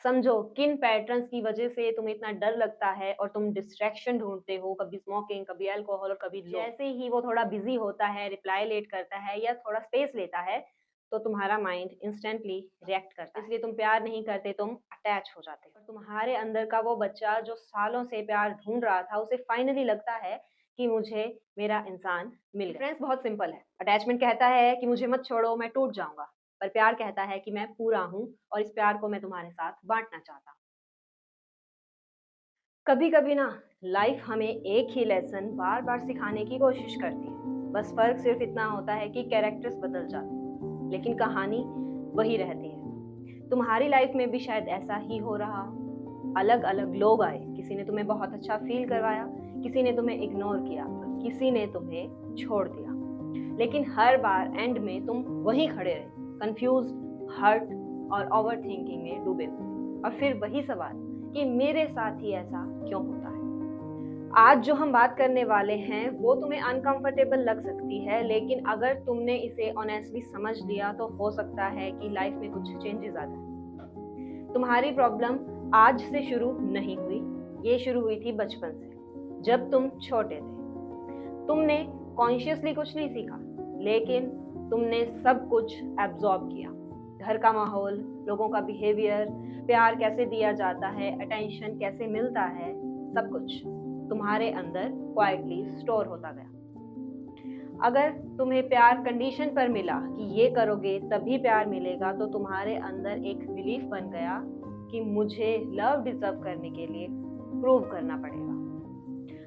समझो किन पैटर्न्स की वजह से तुम्हें इतना डर लगता है और तुम डिस्ट्रैक्शन ढूँढते हो, कभी स्मोकिंग, कभी अल्कोहल और कभी लो। जैसे ही वो थोड़ा बिज़ी होता है, रिप्लाई लेट करता है या थोड़ा स्पेस लेता है, तो तुम्हारा माइंड इंस्टेंटली रिएक्ट करता है। इसलिए तुम प्यार नहीं करते, तुम अटैच हो जाते हो। और तुम्हारे अंदर का वो बच्चा जो सालों से प्यार ढूँढ रहा था, उसे फाइनली लगता है कि मुझे मेरा इंसान मिल गया। डिफरेंस बहुत सिंपल है। अटैचमेंट कहता है कि मुझे मत छोड़ो, मैं टूट जाऊँगा। पर प्यार कहता है कि मैं पूरा हूँ और इस प्यार को मैं तुम्हारे साथ बाँटना चाहता हूँ। कभी-कभी ना लाइफ हमें एक ही लेसन बार-बार सिखाने की कोशिश करती है। बस फ़र्क सिर्फ़ इतना होता है कि कैरेक्टर्स बदल जाते हैं, लेकिन कहानी वही रहती है। तुम्हारी लाइफ में भी शायद ऐसा ही हो रहा हो। अलग-अलग लोग आए, किसी ने तुम्हें बहुत अच्छा फ़ील करवाया, किसी ने तुम्हें इग्नोर किया, किसी ने तुम्हें छोड़ दिया। लेकिन हर बार एंड में तुम वहीं खड़े रहे, कंफ्यूज्ड, हर्ट और ओवरथिंकिंग में डूबे हुए। और फिर वही सवाल कि मेरे साथ ही ऐसा क्यों होता है? आज जो हम बात करने वाले हैं, वो तुम्हें अनकंफर्टेबल लग सकती है, लेकिन अगर तुमने इसे ऑनेस्टली समझ लिया, तो हो सकता है कि लाइफ में कुछ चेंजेस आ जाए। तुम्हारी प्रॉब्लम आज से शुरू नहीं हुई, ये शुरू हुई थी बचपन से, जब तुम छोटे थे। तुमने कॉन्शियसली कुछ नहीं सीखा, लेकिन तुमने सब कुछ एब्जॉर्ब किया। घर का माहौल, लोगों का बिहेवियर, प्यार कैसे दिया जाता है, अटेंशन कैसे मिलता है, सब कुछ तुम्हारे अंदर क्वाइटली स्टोर होता गया। अगर तुम्हें प्यार कंडीशन पर मिला कि ये करोगे तभी प्यार मिलेगा, तो तुम्हारे अंदर एक बिलीफ बन गया कि मुझे लव डिजर्व करने के लिए प्रूव करना पड़ेगा।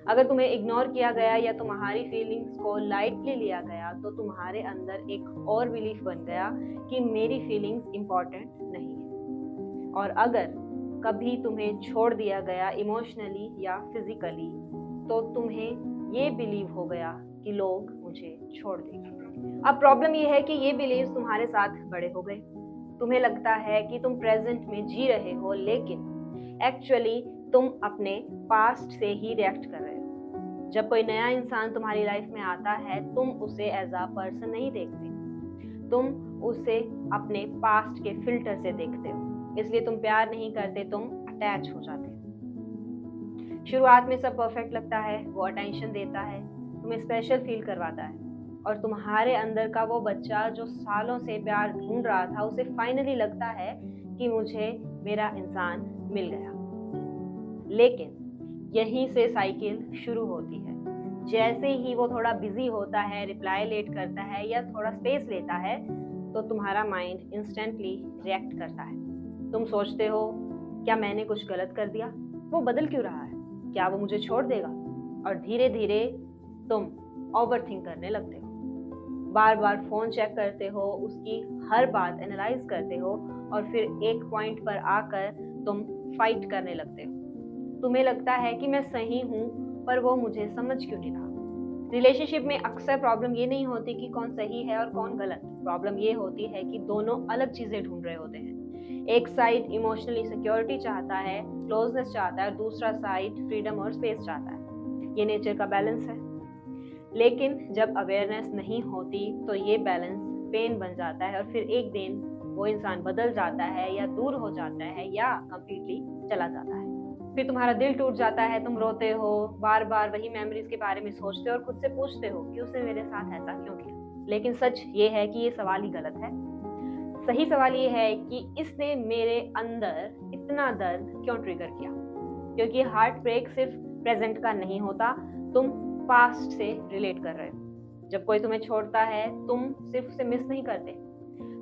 अगर तुम्हें इग्नोर किया गया या तुम्हारी फीलिंग्स को लाइटली लिया गया, तो तुम्हारे अंदर एक और बिलीफ बन गया कि मेरी फीलिंग्स इम्पोर्टेंट नहीं है। और अगर कभी तुम्हें छोड़ दिया गया इमोशनली या फिजिकली, तो तुम्हें ये बिलीव हो गया कि लोग मुझे छोड़ देंगे। अब प्रॉब्लम ये है कि ये बिलीव्स तुम्हारे साथ बड़े हो गए। तुम्हें लगता है कि तुम प्रेजेंट में जी रहे हो, लेकिन एक्चुअली तुम अपने पास्ट से ही रिएक्ट कर रहे हो। जब कोई नया इंसान तुम्हारी लाइफ में आता है, तुम उसे एज अ पर्सन नहीं देखते, तुम उसे अपने पास्ट के फिल्टर से देखते हो। इसलिए तुम प्यार नहीं करते, तुम अटैच हो जाते हो। शुरुआत में सब परफेक्ट लगता है, वो अटेंशन देता है, तुम्हें स्पेशल फील करवाता है, और तुम्हारे अंदर का वो बच्चा जो सालों से प्यार ढूंढ रहा था, उसे फाइनली लगता है कि मुझे मेरा इंसान मिल गया। लेकिन यहीं से साइकिल शुरू होती है। जैसे ही वो थोड़ा बिजी होता है, रिप्लाई लेट करता है या थोड़ा स्पेस लेता है, तो तुम्हारा माइंड इंस्टेंटली रिएक्ट करता है। तुम सोचते हो, क्या मैंने कुछ गलत कर दिया? वो बदल क्यों रहा है? क्या वो मुझे छोड़ देगा? और धीरे धीरे तुम ओवरथिंक करने लगते हो। बार बार फोन चेक करते हो, उसकी हर बात एनालाइज करते हो, और फिर एक पॉइंट पर आकर तुम फाइट करने लगते हो। तुम्हें लगता है कि मैं सही हूँ, पर वो मुझे समझ क्यों नहीं रहा। रिलेशनशिप में अक्सर प्रॉब्लम ये नहीं होती कि कौन सही है और कौन गलत। प्रॉब्लम ये होती है कि दोनों अलग चीजें ढूंढ रहे होते हैं। एक साइड इमोशनली सिक्योरिटी चाहता है, क्लोजनेस चाहता है, और दूसरा साइड फ्रीडम और स्पेस चाहता है। ये नेचर का बैलेंस है। लेकिन जब अवेयरनेस नहीं होती, तो ये बैलेंस पेन बन जाता है, और फिर एक दिन वो इंसान बदल जाता है, या दूर हो जाता है, या कंप्लीटली चला जाता है। फिर तुम्हारा दिल टूट जाता है, तुम रोते हो, बार बार वही मेमोरीज के बारे में सोचते हो और खुद से पूछते हो कि उसने मेरे साथ ऐसा क्यों किया। लेकिन सच ये है कि ये सवाल ही गलत है। सही सवाल ये है कि इसने मेरे अंदर इतना दर्द क्यों ट्रिगर किया। क्योंकि हार्ट ब्रेक सिर्फ प्रेजेंट का नहीं होता, तुम पास्ट से रिलेट कर रहे हो। जब कोई तुम्हें छोड़ता है, तुम सिर्फ उसे मिस नहीं करते,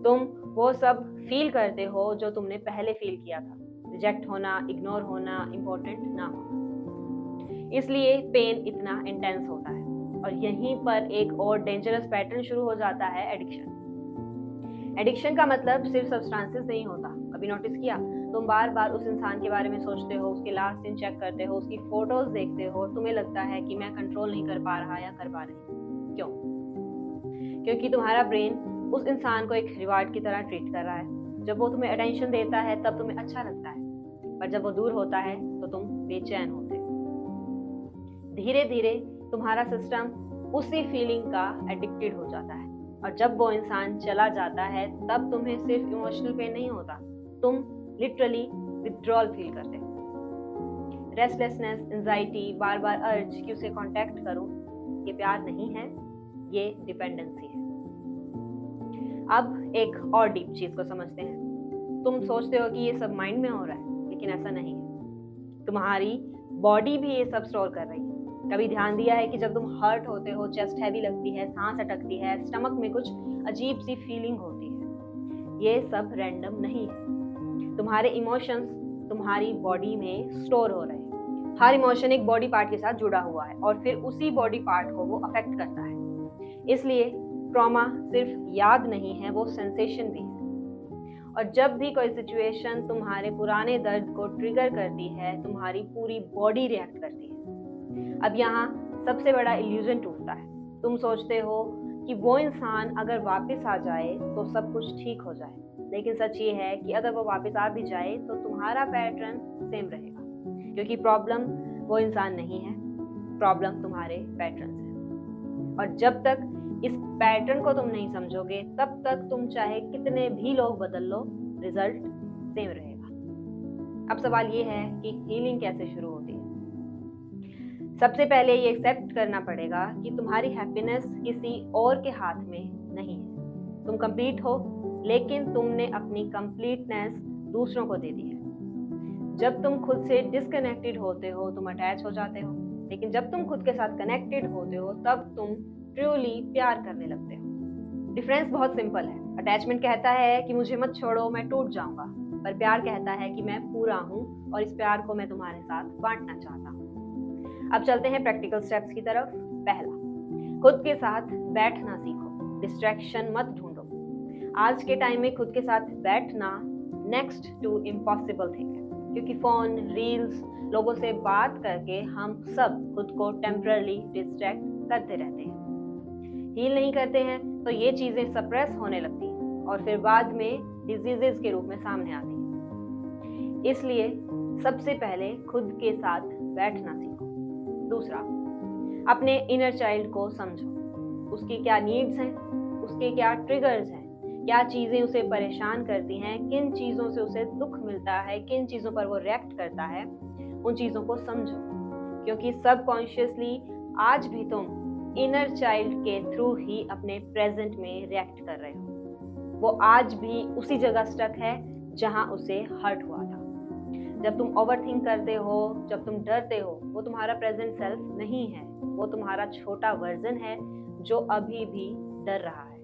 तुम वो सब फील करते हो जो तुमने पहले फील किया था। रिजेक्ट होना, इग्नोर होना, इम्पोर्टेंट ना होना। इसलिए पेन इतना इंटेंस होता है। और यहीं पर एक और डेंजरस पैटर्न शुरू हो जाता है, एडिक्शन। एडिक्शन का मतलब सिर्फ सब्सटेंसेस नहीं होता। कभी नोटिस किया, तुम बार बार उस इंसान के बारे में सोचते हो, उसके लास्ट सीन चेक करते हो, उसकी फोटोज देखते हो, और तुम्हें लगता है कि मैं कंट्रोल नहीं कर पा रहा या कर पा रही। क्यों? क्योंकि तुम्हारा ब्रेन उस इंसान को एक रिवार्ड की तरह ट्रीट कर रहा है। जब वो तुम्हें अटेंशन देता है, तब तुम्हें अच्छा लगता है, पर जब वो दूर होता है, तो तुम बेचैन होते हो। धीरे धीरे तुम्हारा सिस्टम उसी फीलिंग का एडिक्टेड हो जाता है, और जब वो इंसान चला जाता है, तब तुम्हें सिर्फ इमोशनल पेन नहीं होता, तुम लिटरली विथड्रॉल फील करते हो। रेस्टलेसनेस, एंजाइटी, बार बार अर्ज कि उसे कांटेक्ट करूं, ये प्यार नहीं है, ये डिपेंडेंसी है। अब एक और डीप चीज को समझते हैं। तुम सोचते हो कि ये सब माइंड में हो रहा है, लेकिन ऐसा नहीं है। तुम्हारी बॉडी भी ये सब स्टोर कर रही है। कभी ध्यान दिया है कि जब तुम हर्ट होते हो, चेस्ट हैवी लगती है, सांस अटकती है, स्टमक में कुछ अजीब सी फीलिंग होती है, ये सब रैंडम नहीं है। तुम्हारे इमोशंस तुम्हारी बॉडी में स्टोर हो रहे हैं। हर इमोशन एक बॉडी पार्ट के साथ जुड़ा हुआ है और फिर उसी बॉडी पार्ट को वो अफेक्ट करता है। इसलिए ट्रॉमा सिर्फ याद नहीं है, वो सेंसेशन भी है। और जब भी कोई सिचुएशन तुम्हारे पुराने दर्द को ट्रिगर करती है, तुम्हारी पूरी बॉडी रिएक्ट करती है। अब यहाँ सबसे बड़ा इल्यूजन टूटता है। तुम सोचते हो कि वो इंसान अगर वापस आ जाए तो सब कुछ ठीक हो जाए, लेकिन सच ये है कि अगर वो वापस आ भी जाए तो तुम्हारा पैटर्न सेम रहेगा, क्योंकि प्रॉब्लम वो इंसान नहीं है, प्रॉब्लम तुम्हारे पैटर्न्स हैं। और जब तक इस पैटर्न को तुम नहीं समझोगे, तब तक तुम चाहे कितने भी लोग बदल लो, रिजल्ट सेम रहेगा। अब सवाल ये है कि हीलिंग कैसे शुरू होती है। सबसे पहले ये एक्सेप्ट करना पड़ेगा कि तुम्हारी हैप्पीनेस किसी और के हाथ में नहीं है। तुम कंप्लीट हो, लेकिन तुमने अपनी कंप्लीटनेस दूसरों को दे दी है। जब तुम खुद से डिस्कनेक्टेड होते हो, तुम अटैच हो जाते हो, लेकिन जब तुम खुद के साथ कनेक्टेड होते हो, तब तुम ट्रूली प्यार करने लगते हो। डिफरेंस बहुत सिंपल है। अटैचमेंट कहता है कि मुझे मत छोड़ो, मैं टूट जाऊंगा, पर प्यार कहता है कि मैं पूरा हूँ और इस प्यार को मैं तुम्हारे साथ बांटना चाहता हूँ। अब चलते हैं प्रैक्टिकल स्टेप्स की तरफ। पहला, खुद के साथ बैठना सीखो, डिस्ट्रैक्शन मत ढूंढो। आज के टाइम में खुद के साथ बैठना नेक्स्ट टू इम्पॉसिबल थिंग है, क्योंकि फोन, रील्स, लोगों से बात करके हम सब खुद को टेम्पररी डिस्ट्रैक्ट करते रहते हैं। हील नहीं करते हैं तो ये चीजें सप्रेस होने लगती हैं और फिर बाद में डिजीजेस के रूप में सामने आती हैं। इसलिए सबसे पहले खुद के साथ बैठना सीखो। दूसरा, अपने इनर चाइल्ड को समझो। उसकी क्या नीड्स हैं, उसके क्या ट्रिगर्स हैं, क्या चीजें उसे परेशान करती हैं, किन चीजों से उसे दुख मिलता है, किन चीजों पर वो रिएक्ट करता है, उन चीजों को समझो। क्योंकि सबकॉन्शियसली आज भी तुम इनर चाइल्ड के थ्रू ही अपने प्रेजेंट में रिएक्ट कर रहे हो। वो आज भी उसी जगह स्टक है जहां उसे हर्ट हुआ था। जब तुम ओवरथिंक करते हो, जब तुम डरते हो, वो तुम्हारा प्रेजेंट सेल्फ नहीं है, वो तुम्हारा छोटा वर्जन है जो अभी भी डर रहा है।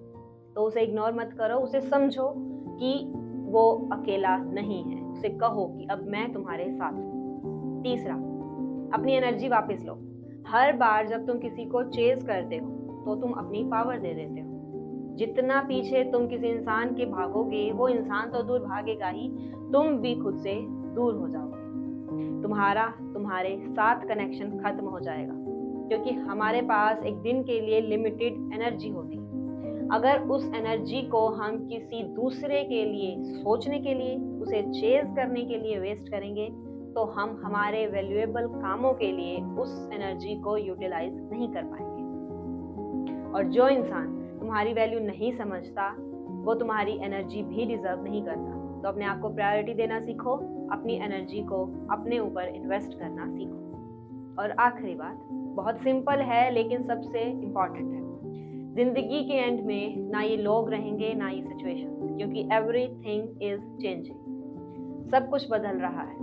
तो उसे इग्नोर मत करो, उसे समझो कि वो अकेला नहीं है। उसे कहो कि अब मैं तुम्हारे साथ हूँ। तीसरा, अपनी एनर्जी वापस लो। हर बार जब तुम किसी को चेज करते हो तो तुम अपनी पावर दे देते हो। जितना पीछे तुम किसी इंसान के भागोगे, वो इंसान तो दूर भागेगा ही, तुम भी खुद से दूर हो जाओगे। तुम्हारे साथ कनेक्शन खत्म हो जाएगा, क्योंकि हमारे पास एक दिन के लिए लिमिटेड एनर्जी होती है। अगर उस एनर्जी को हम किसी दूसरे के लिए, सोचने के लिए, उसे चेज करने के लिए वेस्ट करेंगे, तो हम हमारे वैल्यूएबल कामों के लिए उस एनर्जी को यूटिलाइज नहीं कर पाएंगे। और जो इंसान तुम्हारी वैल्यू नहीं समझता, वो तुम्हारी एनर्जी भी डिजर्व नहीं करता। तो अपने आप को प्रायोरिटी देना सीखो, अपनी एनर्जी को अपने ऊपर इन्वेस्ट करना सीखो। और आखिरी बात बहुत सिंपल है, लेकिन सबसे इम्पॉर्टेंट है। जिंदगी के एंड में ना ये लोग रहेंगे, ना ये सिचुएशन, क्योंकि एवरीथिंग इज चेंजिंग। सब कुछ बदल रहा है,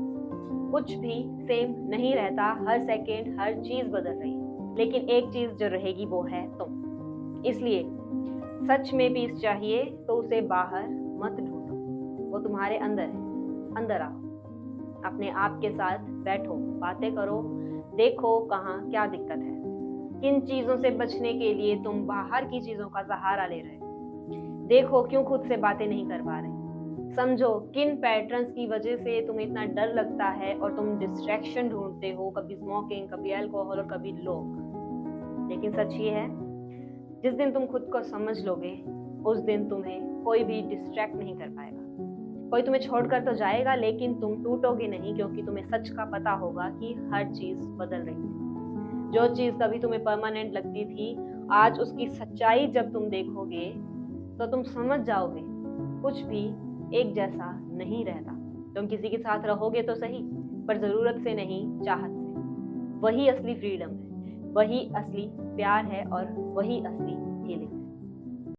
कुछ भी सेम नहीं रहता। हर सेकेंड हर चीज बदल रही है, लेकिन एक चीज जो रहेगी वो है तुम। इसलिए सच में पीस चाहिए तो उसे बाहर मत ढूंढो, वो तुम्हारे अंदर है। अंदर आओ, अपने आप के साथ बैठो, बातें करो, देखो कहाँ क्या दिक्कत है, किन चीजों से बचने के लिए तुम बाहर की चीजों का सहारा ले रहे हो। देखो क्यों खुद से बातें नहीं कर पा रहे। समझो किन पैटर्न्स की वजह से तुम्हें इतना डर लगता है और तुम डिस्ट्रैक्शन ढूंढते हो, कभी स्मोकिंग, कभी अल्कोहल और कभी लोग। लेकिन सच ये है, जिस दिन तुम खुद को समझ लोगे, उस दिन तुम्हें कोई भी डिस्ट्रैक्ट नहीं कर पाएगा। कोई तुम्हें छोड़कर तो जाएगा, लेकिन तुम टूटोगे नहीं, क्योंकि तुम्हें सच का पता होगा कि हर चीज बदल रही है। जो चीज कभी तुम्हें परमानेंट लगती थी, आज उसकी सच्चाई जब तुम देखोगे तो तुम समझ जाओगे कुछ भी एक जैसा नहीं रहता। तुम किसी के साथ रहोगे तो सही, पर ज़रूरत से नहीं, चाहत से। वही असली फ्रीडम है, वही असली प्यार है और वही असली